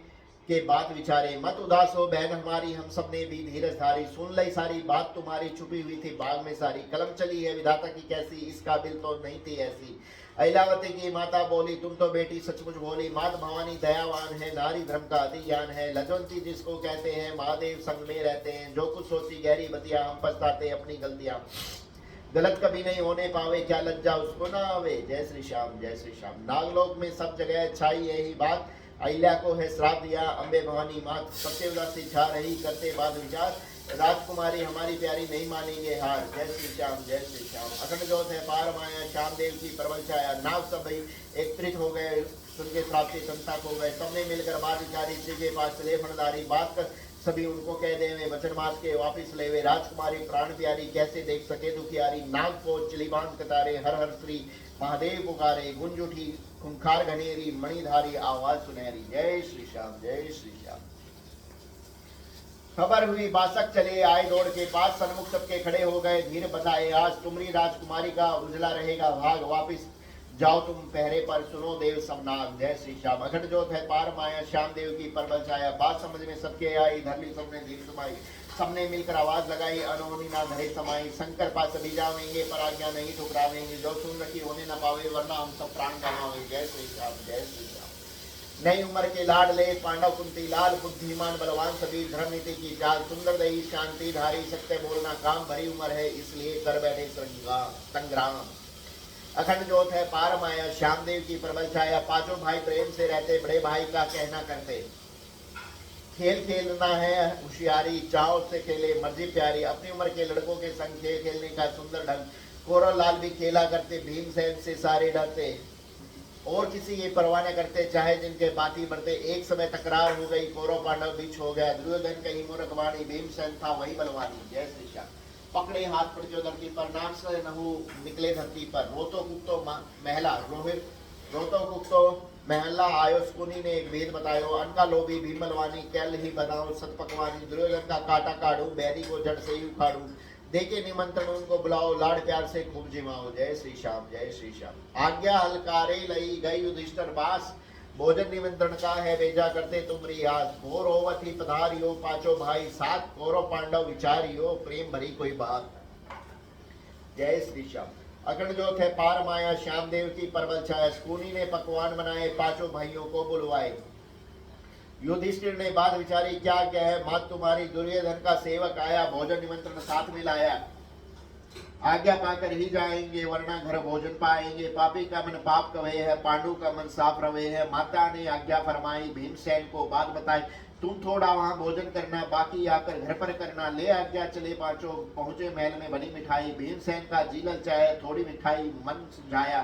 के बात विचारे। मत उदास हो बहन हमारी, हम सब ने भी धीरज धारी। सुन लई सारी बात तुम्हारी, छुपी हुई थी बाग में सारी। कलम चली है विधाता की कैसी, इस काबिल तो नहीं थी ऐसी। अहिल्यावती की माता बोली, तुम तो बेटी सचमुच भोली। मात भवानी दयावान है, नारी धर्म का अति ज्ञान है। लज्जवंती जिसको कहते हैं, महादेव संग में रहते हैं। जो कुछ सोची गहरी बतिया, हम पछताते अपनी गलतियां। गलत कभी नहीं होने पावे, क्या लज्जा उसको ना आवे। जय श्री श्याम, जय श्री श्याम। नागलोक में सब जगह छाई यही बात, अहिल्या को है श्राप दिया अम्बे भवानी मात। सबसे उदासी छा रही, करते बाद विचार। राजकुमारी हमारी प्यारी नहीं मानेंगे हार। जय श्री श्याम, जय श्री श्याम। अखंड ज्योत है पार माया, श्याम देव की परवल छाया। नाग सब भाई एकत्रित हो गए, सुन के श्राप से संताप हो गए। सबने मिलकर बात विचारी, श्री के पास चले फणदारी। बात कर सभी उनको कह देवे, वचन मास के वापिस लेवे। राजकुमारी प्राण प्यारी, कैसे देख सके दुखियारी। नाग को चिलीबान कतारे, हर हर श्री महादेव पुकारे। गुंज उठी खूंखार घनेरी, मणिधारी आवाज सुनहरी। जय श्री श्याम, जय श्री श्याम। खबर हुई बासक चले आए, दौड़ के पास सन्मुख सबके खड़े हो गए। धीर बताए आज तुमरी राजकुमारी का उजला रहेगा भाग। वापिस जाओ तुम पहरे पर, सुनो देव सबनाग। जय श्री श्याम। अखंड ज्योत है पार माया, श्याम देव की परबल छाया। बात समझ में सबके आई, धरली सबने धीर समाई। सबने मिलकर आवाज लगाई, अनहोनी ना धरे समाई। शंकर पास सभी जावेंगे, पर आज्ञा नहीं ठुकरावेंगे। जो सुन रखी होने न पावे, वरना हम सब प्राण गवावेंगे। जय श्री श्याम, जय श्री श्याम। नई उम्र के लाड ले पांडव कुंती लाल, बुद्धिमान बलवान सभी, धर्म नीति की चाल। सुंदर दही शांति धारी, सत्य बोलना काम। भरी उम्र है इसलिए कर बैठे संग्राम। अखंड ज्योत है पार माया, श्याम देव की परबल छाया। पांचों भाई प्रेम से रहते, बड़े भाई का कहना करते। खेल खेलना है होशियारी, चाव से खेले मर्जी प्यारी। अपनी उम्र के लड़कों के संग खेल खेलने का सुंदर ढंग। कौरव लाल भी खेला करते, भीमसेन से सारे डरते। और किसी ये परवाह न करते, चाहे जिनके बाती बढ़ते। एक समय तकरार हो गई, कौरव पांडव बीच हो गया। दुर्योधन कही मूर्खवाणी, भीमसेन था वही बलवानी। जय श्री श्याम। पकड़े हाथ पर जो धरती पर, नाम से नहु निकले धरती पर। रोतो कुक्तो महला, रोहित रोतो कुक्तो महला आयो। स्कुनी ने एक वेद बतायो, अनका लोभी भीम बलवानी। कैल ही बनाओ सत पकवानी। दुर्योधन का काटा काटू, बैरी को जड़ से ही उखाड़ू। देके निमंत्रण उनको बुलाओ, लाड़ प्यार से खूब जिमाओ। जय श्री श्याम, जय श्री श्याम। आज्ञा हलकारे लई गई युधिष्ठिर बास। भोजन निमंत्रण का है भेजा करते तुम रियाज। घोर होवत ही पधारियो, पांचों भाई साथ। कौरव पांडव विचारियो, प्रेम भरी कोई बात। जय श्री श्याम। अखंड ज्योत है पार माया, श्याम देव की परबल छाया। स्कूनी ने पकवान बनाए, पांचों भाइयों को बुलवाए। युधिष्ठिर ने बात विचारी, क्या क्या है मात तुम्हारी। दुर्योधन का सेवक आया, भोजन निमंत्रण साथ में लाया। आज्ञा पाकर ही जाएंगे, वरना घर भोजन पाएंगे। पापी का मन पाप कवे है, पांडु का मन साफ रवे है। माता ने आज्ञा फरमाई, भीमसेन को बात बताई। तुम थोड़ा वहां भोजन करना, बाकी आकर घर पर करना। ले आज्ञा चले पांचों, पहुंचे महल में बनी मिठाई। भीमसेन का जी ललचाया, थोड़ी मिठाई मन समझाया।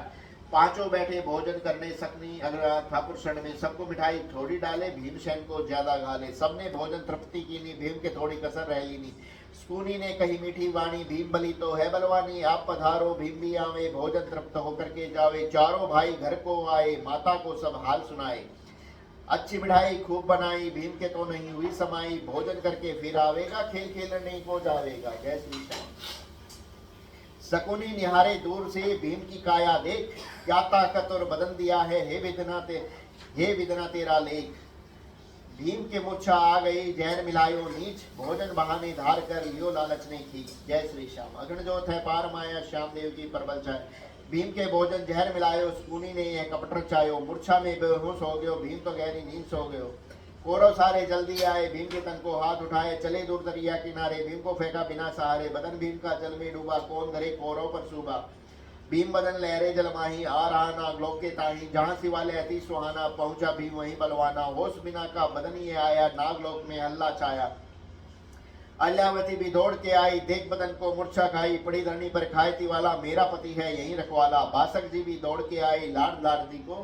पांचों बैठे भोजन करने, सकनी अग्रवाल ठाकुर शरण में। सबको मिठाई थोड़ी डाले, भीमसेन को ज्यादा गाले। सबने भोजन तृप्ति की नी, भीम के थोड़ी कसर रह ली। स्कूनी ने कही मीठी वाणी, भीम बली तो है बलवानी। आप पधारो भीम भी आवे, भोजन तृप्त होकर के जावे। चारों भाई घर को आए, माता को सब हाल सुनाए। अच्छी मिठाई खूब बनाई, भीम के तो नहीं हुई समाई। भोजन करके फिर आवेगा, खेल खेलने को जावेगा। जय श्री श्याम। शकुनी निहारे दूर से, भीम की काया देख। क्या ताकत और बदन दिया है, हे विदना तेरा लेख। भीम के मूर्छा आ गई, जैन मिलायो नीच। भोजन बहाने धार कर लियो लालच ने खींच। जय श्री श्याम। अग्निजोत है पार माया, श्याम देव की प्रबल छाय। भीम के भोजन जहर मिलायो, स्कूनी ने यह कपट रचायो। मूर्छा में बेहोश हो गयो, भीम तो गहरी नींद सो गयो। कौरव सारे जल्दी आए, भीम के तन को हाथ उठाए। चले दूर दरिया किनारे, भीम को फेंका बिना सहारे। बदन भीम का जल में डूबा, कौन धरे कौरव पर सूबा। भीम बदन लहरे जल माही, आ रहा नागलोक के ताही। जहाँ शिवालय अति सुहाना, पहुंचा भीम वहीं बलवाना। होश बिना का बदन ये आया, नागलोक में हल्ला छाया। अल्यावती भी दौड़ के आई, देख बदन को मूर्छा खाई। पड़ी धरनी पर खाए वाला, मेरा पति है यही रखवाला। बासक जी भी दौड़ के आई, लाड लाडली को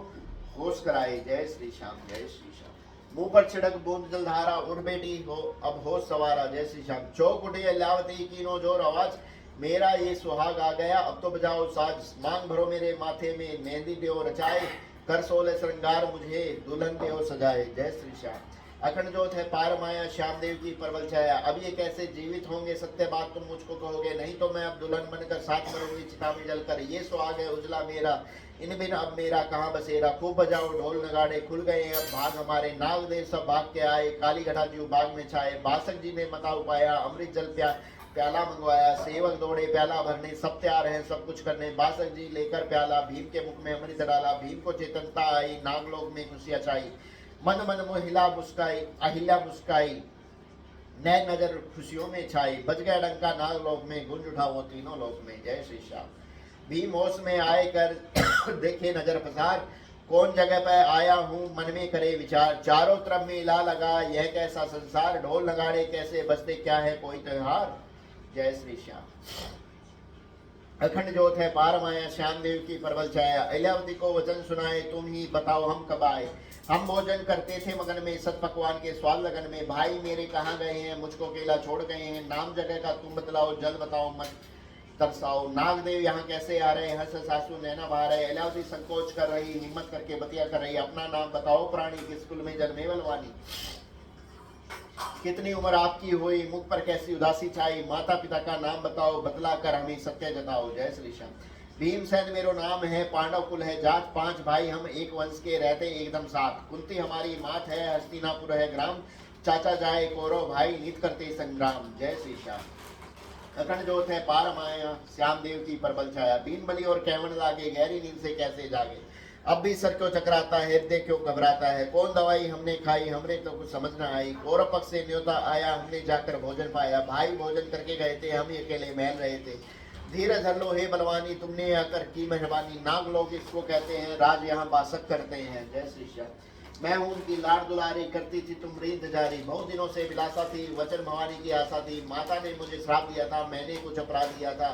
होश कराए। जय श्री श्याम, जय श्री श्याम। मुंह पर छिड़क बूंद जलधारा, उठ बेटी हो अब होश सवारा। जय श्री श्याम। चौक उठी अल्यावती, कीनो जोर आवाज। मेरा ये सुहाग आ गया, अब तो बजाओ साज। मांग भरो मेरे माथे में, मेहंदी देव रचाए। कर सोले श्रृंगार मुझे, दुल्हन देव सजाए। जय श्री श्याम। अखंड जोत है पार माया, श्याम देव की प्रबल छाया। अब ये कैसे जीवित होंगे, सत्य बात तुम मुझको कहोगे। नहीं तो मैं अब दुल्हन बनकर साथ मरूंगी चिता में जलकर। ये सुहाग है उजला मेरा, इन बिन अब मेरा कहाँ बसेरा। खूब बजाओ ढोल नगाड़े, खुल गए अब भाग हमारे। नागदेव सब भाग के आए, काली घटा जीव बाग में छाए। बासक जी ने मता उपाया, अमृत जल प्याला मंगवाया। सेवक दौड़े प्याला भरने, सब तैयार हैं सब कुछ करने। बासक जी लेकर प्याला, भीम के मुख में अमृत डाला। भीम को चेतनता आई, नागलोक में खुशियां छाई। मन मन मोहिला मुस्काई, अहिल्या मुस्काई। नैन नजर खुशियों में छाई। बज गया डंका नागलोक में, गुंज उठा वो तीनों लोक में। जय श्री श्याम। भीम होश में आए कर देखे नजर पसार। कौन जगह पर आया हूँ, मन में करे विचार। चारों तरफ मेला लगा, यह कैसा संसार। ढोल नगाड़े कैसे बजते, क्या है कोई त्योहार। जय श्री श्याम। अखंड जोत है पार माया, श्याम देव की प्रबल छाया। अल्यावती को वचन सुनाए, तुम ही बताओ हम कब आए। हम भोजन करते थे मगन में, सत पकवान के स्वाद लगन में। भाई मेरे कहाँ गए हैं, मुझको अकेला छोड़ गए हैं। नाम जगह का तुम बतलाओ, जल बताओ मत तरसाओ। नागदेव यहाँ कैसे आ रहे, हंस सासू नैना बहा रहे। अल्यावती संकोच कर रही, हिम्मत करके बतिया कर रही। अपना नाम बताओ प्राणी, किस कुल में जन्मे बलवानी। कितनी उम्र आपकी हुई, मुख पर कैसी उदासी छाई। माता पिता का नाम बताओ, बतला कर हमें सत्य जताओ। जय श्री श्याम। भीमसेन मेरो नाम है, पांडव कुल है जात। 5 भाई हम एक वंश के, रहते एकदम साथ। कुंती हमारी मात है, हस्तिनापुर है ग्राम। चाचा जाए कौरव भाई, नित करते संग्राम। जय श्री श्याम। अखंड जोत है पार माया, श्याम देव की प्रबल छाया। बीन बली और कैवन लागे, गहरी नींद से कैसे जागे। अब भी सर क्यों चकराता है, हृदय क्यों घबराता है। कौन दवाई हमने खाई, हमरे तो कुछ समझ न आई। कौरव पक्ष से न्योता आया, हमने जाकर भोजन पाया। भाई भोजन करके गए थे, हम अकेले महल रहे थे। धीरज धर लो हे बलवानी, तुमने आकर की मेहरबानी। नाग लोग इसको कहते हैं, राज यहाँ बासक करते हैं। जय श्री श्याम। मैं हूँ उनकी लाड दुलारी, करती थी तुम रीत जारी। बहुत दिनों से विलासा थी, वचन भवानी की आशा थी। माता ने मुझे श्राप दिया था, मैंने कुछ अपराध किया था।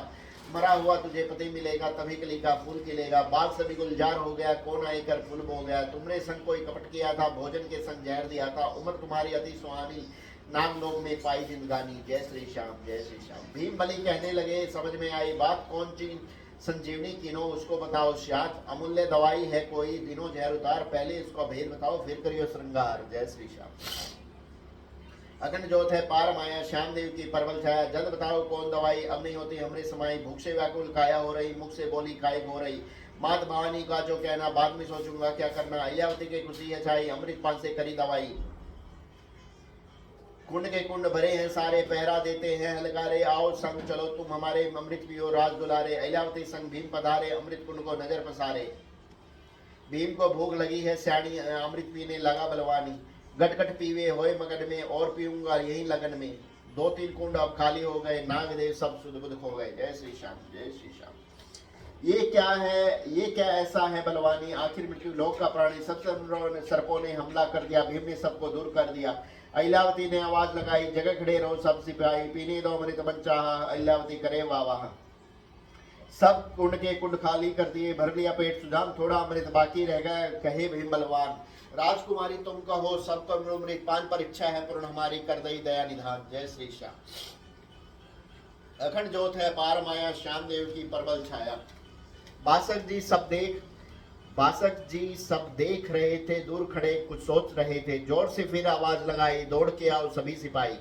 मरा हुआ तुझे पति मिलेगा, तभी कली का फूल खिलेगा। बाग सभी गुलजार हो गया, कौन आए कर फूल बो गया। तुमने संग कोई कपट किया था, भोजन के संग जहर दिया था। उम्र तुम्हारी अति सुहानी, नागलोक में पाई जिंदगानी। जय श्री श्याम, जय श्री श्याम। भीम बली कहने लगे, समझ में आई बात। कौन चीज संजीवनी किनो, उसको बताओ श्यात। अमूल्य दवाई है कोई, दिनों जहर उतार। पहले इसको भेद बताओ, फिर करियो श्रृंगार। जय श्री श्याम। अखंड जोत है पार माया, श्याम देव की परवल छाया। जल्द बताओ कौन दवाई, अब नहीं होती हमरे समाई। भूख से व्याकुल काया हो रही, मुख से बोली काय हो रही। मात भवानी का जो कहना, बाद में सोचूंगा क्या करना। अल्यावती की खुशी है छाई, अमृत पान से करी दवाई। कुंड के कुंड भरे हैं सारे, पहरा देते हैं हलकारे। आओ संग चलो तुम हमारे, अमृत पियो राज दुलारे। अल्यावती संग भीम पधारे, अमृत कुंड को नजर पसारे। भीम को भूख लगी है स्याणी, अमृत पीने लगा बलवानी। गट गट पीवे होए मगन में, और पीऊंगा यही लगन में। 2-3 कुंड अब खाली हो गए, नागदेव सब सुध बुध खो गए। जय श्री श्याम, जय श्री श्याम। ये क्या है, ये क्या ऐसा है बलवानी, आखिर मृत्यु लोक का प्राणी, सब सर्पों ने हमला कर दिया, भीम ने सबको दूर कर दिया। अहिलावती ने आवाज लगाई, जगह खड़े रहो सब सिपाही, पीने दो अमृत बंचाहा, अहिलावती करे वाह। सब कुंड के कुंड खाली कर दिए, भर लिया पेट सुजान, थोड़ा अमृत बाकी रह गया, कहे भीम बलवान। राजकुमारी तुम कहो सब तो अमृत पान पर इच्छा है पूर्ण हमारी, कर दई दया निधान। जय श्री श्याम। अखंड ज्योत है पार माया, श्याम देव की प्रबल छाया। बासक जी सब देख रहे थे, दूर खड़े कुछ सोच रहे थे, जोर से फिर आवाज लगाई, दौड़ के आओ सभी सिपाही।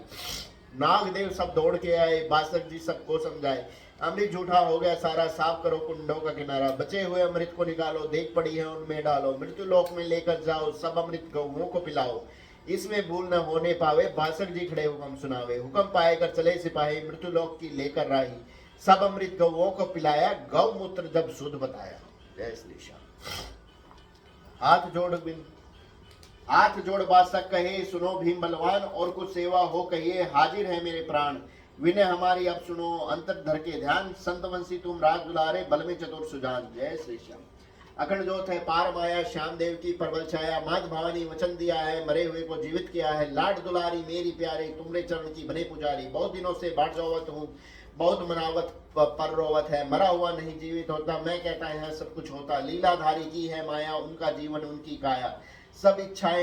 नागदेव सब दौड़ के आए, बासक जी सबको समझाए, अमृत झूठा हो गया सारा, साफ करो कुंडों का किनारा, बचे हुए अमृत को निकालो, देख पड़ी है उनमें डालो, मृत्यु लोक में लेकर जाओ, सब अमृत गौओं को पिलाओ, इसमें भूल न होने पावे, बासक जी खड़े हुक्म सुनावे, हुक्म पाए कर चले सिपाही, मृत्यु लोक की लेकर राही, सब अमृत गौओं को पिलाया, गौ मूत्र जब शुद्ध बताया। जय श्री श्याम। हाथ जोड़ बासक कहे, सुनो भीम बलवान, और कुछ सेवा हो कहिए, हाजिर है मेरे प्राण, विनय हमारी अब सुनो, अंतर धर के ध्यान, संत वंशी तुम राज दुलारे, बल में चतुर सुजान। जय श्री श्याम। अखंड ज्योत है पार माया, श्याम देव की प्रबल छाया, मात भवानी वचन दिया है, मरे हुए को जीवित किया है, लाड दुलारी मेरी प्यारी, तुमरे चरण की बने पुजारी, बहुत दिनों से बाट जोवत हूँ, बहुत मनावत पर रोवत है, मरा हुआ नहीं जीवित होता, मैं कहता है सब कुछ होता, लीलाधारी की है माया, उनका जीवन उनकी काया, सब इच्छाएं